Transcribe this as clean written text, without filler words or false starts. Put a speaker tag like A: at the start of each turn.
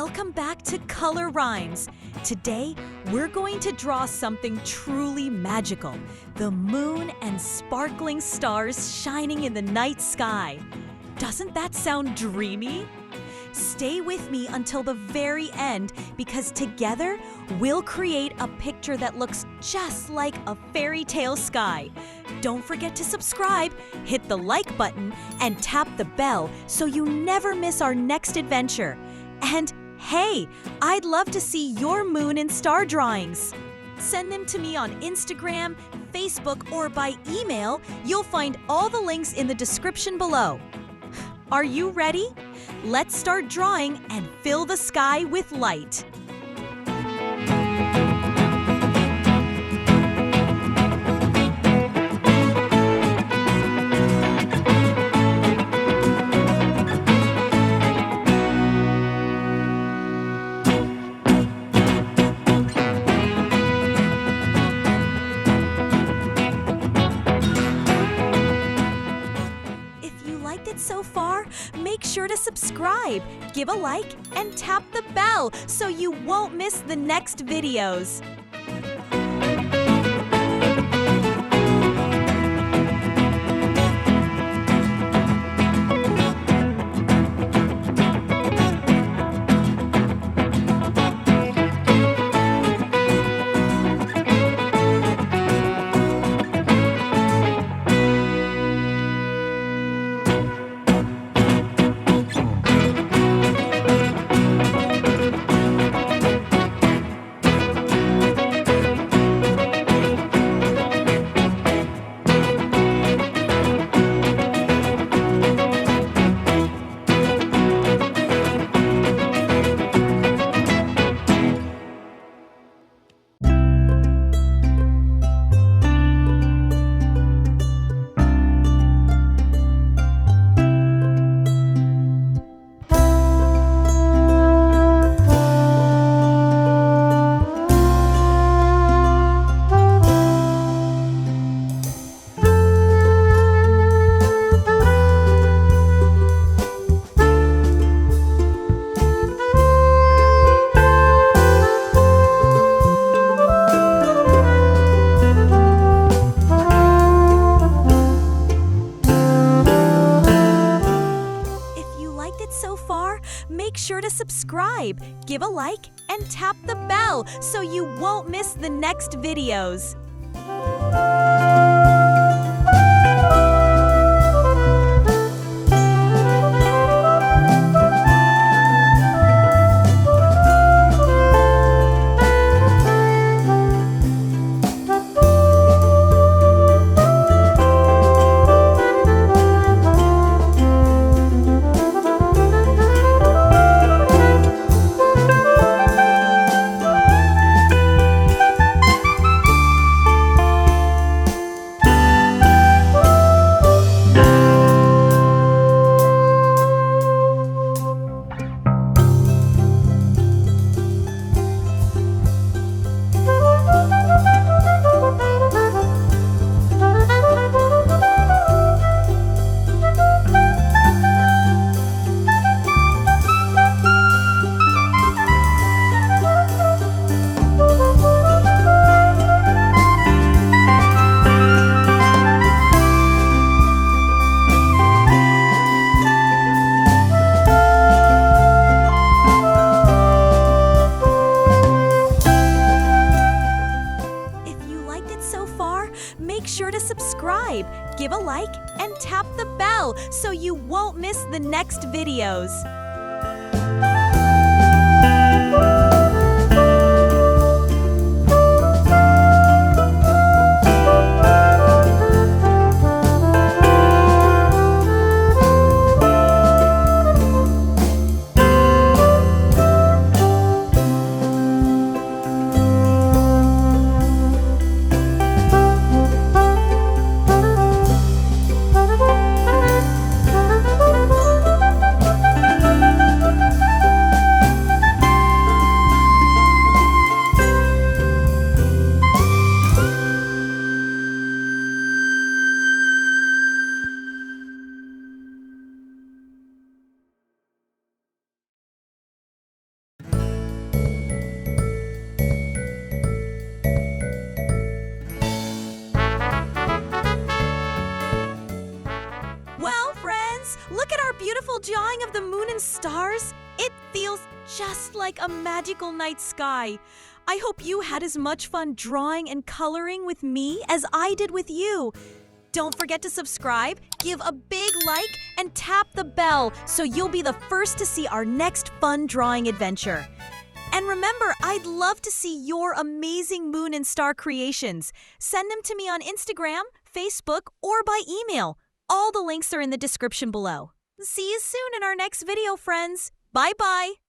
A: Welcome back to Color Rhymes. Today, we're going to draw something truly magical. The moon and sparkling stars shining in the night sky. Doesn't that sound dreamy? Stay with me until the very end because together, we'll create a picture that looks just like a fairy tale sky. Don't forget to subscribe, hit the like button, and tap the bell so you never miss our next adventure. And hey, I'd love to see your moon and star drawings. Send them to me on Instagram, Facebook, or by email. You'll find all the links in the description below. Are you ready? Let's start drawing and fill the sky with light. So far, make sure to subscribe, give a like, and tap the bell so you won't miss the next videos. So far, make sure to subscribe, give a like, and tap the bell so you won't miss the next videos. Make sure to subscribe, give a like, and tap the bell so you won't miss the next videos. the moon and stars, it feels just like a magical night sky. I hope you had as much fun drawing and coloring with me as I did with you. Don't forget to subscribe, give a big like, and tap the bell so you'll be the first to see our next fun drawing adventure. And remember, I'd love to see your amazing moon and star creations. Send them to me on Instagram, Facebook, or by email. All the links are in the description below. See you soon in our next video, friends. Bye-bye.